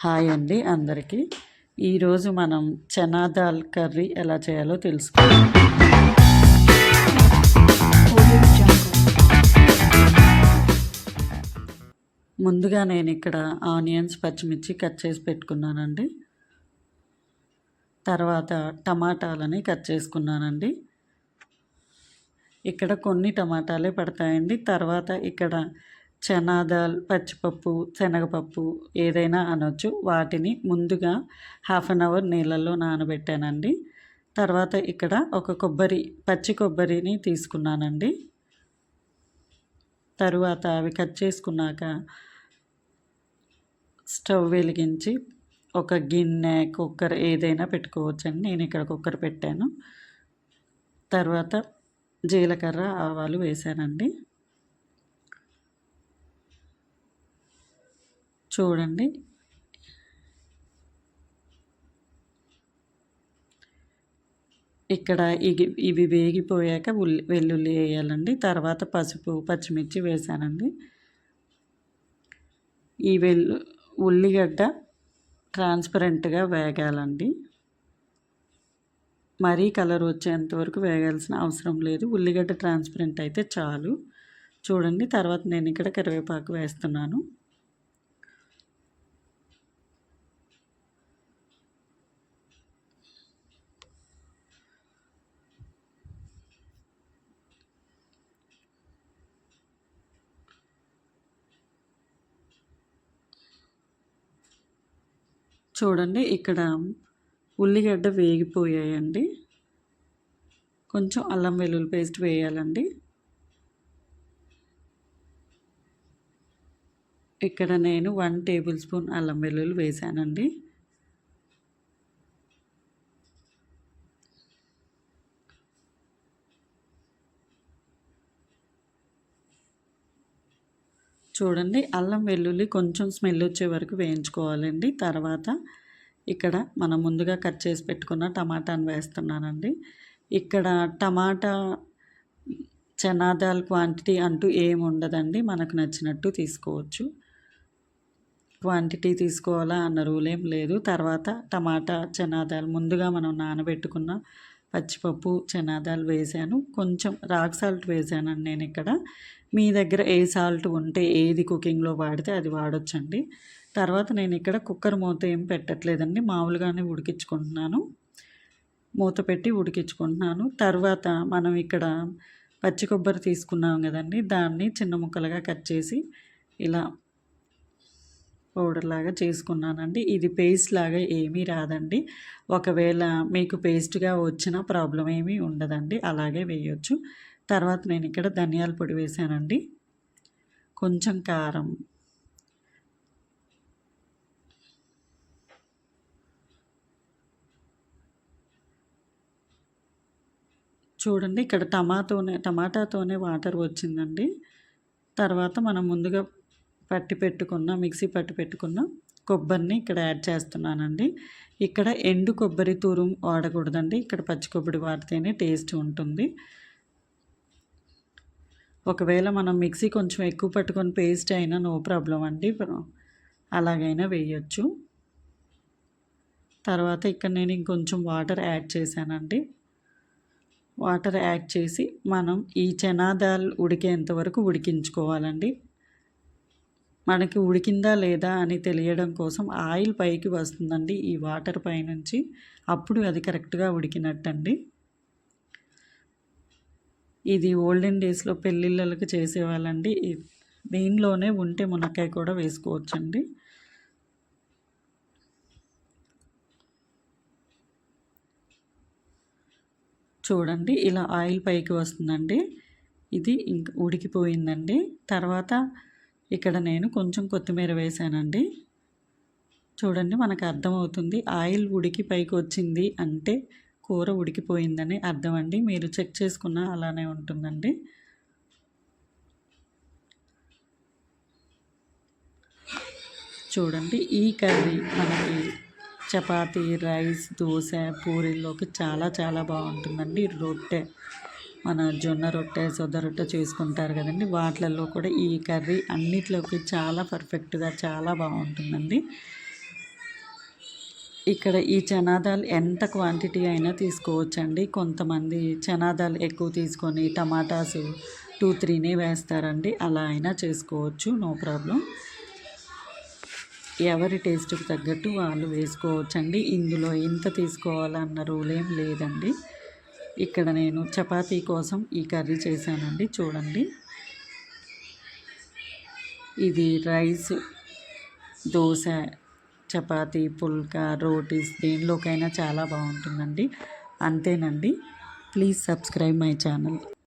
Hi అండి అందరికీ. ఈరోజు మనం చనా దాల్ కర్రీ ఎలా చేయాలో తెలుసుకుందాం. ముందుగా నేను ఇక్కడ ఆనియన్స్, పచ్చిమిర్చి కట్ చేసి పెట్టుకున్నానండి. తర్వాత టమాటాలని కట్ చేసుకున్నానండి. ఇక్కడ కొన్ని టమాటాలే పడతాయండి. తర్వాత ఇక్కడ చనా దాల్, పచ్చిపప్పు, శనగపప్పు ఏదైనా అనొచ్చు. వాటిని ముందుగా 1/2 అన్ అవర్ నీళ్ళల్లో నానబెట్టానండి. తర్వాత ఇక్కడ ఒక పచ్చి కొబ్బరిని తీసుకున్నానండి. తరువాత అవి కట్ చేసుకున్నాక స్టవ్ వెలిగించి ఒక గిన్నె, కుక్కర్ ఏదైనా పెట్టుకోవచ్చండి. నేను ఇక్కడ కుక్కర్ పెట్టాను. తర్వాత జీలకర్ర, ఆవాలు వేసానండి. చూడండి, ఇక్కడ ఇవి వేగిపోయాక వెల్లుల్లి వేయాలండి. తర్వాత పసుపు, పచ్చిమిర్చి వేసానండి. ఈ ఉల్లిగడ్డ ట్రాన్స్పరెంట్గా వేగాలండి. మరీ కలర్ వచ్చేంత వరకు వేగాల్సిన అవసరం లేదు. ఉల్లిగడ్డ ట్రాన్స్పరెంట్ అయితే చాలు. చూడండి, తర్వాత నేను ఇక్కడ కరివేపాకు వేస్తున్నాను. చూడండి, ఇక్కడ ఉల్లిగడ్డ వేగిపోయాయండి. కొంచెం అల్లం వెల్లుల్లి పేస్ట్ వేయాలండి. ఇక్కడ నేను 1 టేబుల్ స్పూన్ అల్లం వెల్లుల్లి వేసానండి. చూడండి, అల్లం వెల్లుల్లి కొంచెం స్మెల్ వచ్చే వరకు వేయించుకోవాలండి. తర్వాత ఇక్కడ మనం ముందుగా కట్ చేసి పెట్టుకున్న టమాటాను వేస్తున్నానండి. ఇక్కడ టమాటా చనా దాల్ క్వాంటిటీ అంటూ ఏమి ఉండదండి. మనకు నచ్చినట్టు తీసుకోవచ్చు. క్వాంటిటీ తీసుకోవాలా అన్న రూల్ ఏం లేదు. తర్వాత టమాటా, చనా దాల్ ముందుగా మనం నానబెట్టుకున్న పచ్చిపప్పు, చనా దాల్ వేసాను. కొంచెం రాక్ సాల్ట్ వేసానండి నేను ఇక్కడ. మీ దగ్గర ఏ సాల్ట్ ఉంటే ఏది కుకింగ్లో వాడితే అది వాడొచ్చండి. తర్వాత నేను ఇక్కడ కుక్కర్ మూత ఏం పెట్టట్లేదండి, మామూలుగానే ఉడికించుకుంటున్నాను. మూత పెట్టి ఉడికించుకుంటున్నాను. తర్వాత మనం ఇక్కడ పచ్చి కొబ్బరి తీసుకున్నాం కదండి, దాన్ని చిన్న ముక్కలుగా కట్ చేసి ఇలా పౌడర్ లాగా చేసుకున్నానండి. ఇది పేస్ట్ లాగా ఏమీ రాదండి. ఒకవేళ మీకు పేస్ట్గా వచ్చిన ప్రాబ్లం ఏమీ ఉండదండి, అలాగే వేయొచ్చు. తర్వాత నేను ఇక్కడ ధనియాల పొడి వేసానండి. కొంచెం కారం, చూడండి ఇక్కడ టమాటాతోనే వాటర్ వచ్చిందండి. తర్వాత మనం ముందుగా మిక్సీ పట్టి పెట్టుకున్న కొబ్బరిని ఇక్కడ యాడ్ చేస్తున్నానండి. ఇక్కడ ఎండు కొబ్బరి తురుము వాడకూడదండి. ఇక్కడ పచ్చి కొబ్బరి వాడితేనే టేస్ట్ ఉంటుంది. ఒకవేళ మనం మిక్సీ కొంచెం ఎక్కువ పట్టుకొని పేస్ట్ అయినా నో ప్రాబ్లం అండి, అలాగైనా వేయచ్చు. తర్వాత ఇక్కడ నేను ఇంకొంచెం వాటర్ యాడ్ చేశానండి. వాటర్ యాడ్ చేసి మనం ఈ చనా దాల్ ఉడికేంత వరకు ఉడికించుకోవాలండి. మనకి ఉడికిందా లేదా అని తెలియడం కోసం ఆయిల్ పైకి వస్తుందండి ఈ వాటర్ పైనుంచి, అప్పుడు అది కరెక్ట్గా ఉడికినట్టండి. ఇది ఓల్డెన్ డేస్లో పెళ్ళిళ్ళకి చేసేవాళ్ళండి. దీనిలోనే ఉంటే మునక్కాయ కూడా వేసుకోవచ్చండి. చూడండి, ఇలా ఆయిల్ పైకి వస్తుందండి. ఇది ఇంక ఉడికిపోయిందండి. తర్వాత ఇక్కడ నేను కొంచెం కొత్తిమీర వేసానండి. చూడండి, మనకు అర్థమవుతుంది ఆయిల్ ఉడికి పైకి వచ్చింది అంటే కూర ఉడికిపోయిందని అర్థం అండి. మీరు చెక్ చేసుకున్నా అలానే ఉంటుందండి. చూడండి, ఈ కర్రీ మనకి చపాతీ, రైస్, దోశ, పూరీల్లోకి చాలా చాలా బాగుంటుందండి. రొట్టె, మన జొన్న రొట్టె, సొద్ద రొట్టె చేసుకుంటారు కదండి, వాటిల్లో కూడా ఈ కర్రీ అన్నిట్లోకి చాలా పర్ఫెక్ట్గా చాలా బాగుంటుందండి. ఇక్కడ ఈ చనాదాలు ఎంత క్వాంటిటీ అయినా తీసుకోవచ్చండి. కొంతమంది చనాదాలు ఎక్కువ తీసుకొని టమాటాస్ 2-3 వేస్తారండి. అలా అయినా చేసుకోవచ్చు, నో ప్రాబ్లం. ఎవరి టేస్ట్కి తగ్గట్టు వాళ్ళు వేసుకోవచ్చండి. ఇందులో ఇంత తీసుకోవాలన్న రూల్ ఏం లేదండి. ఇక్కడ నేను చపాతీ కోసం ఈ కర్రీ చేశానండి. చూడండి, ఇది రైస్, దోశ, చపాతీ, పుల్కా, రోటీస్ దేనిలోకైనా చాలా బాగుంటుందండి. అంతేనండి. Please subscribe my channel.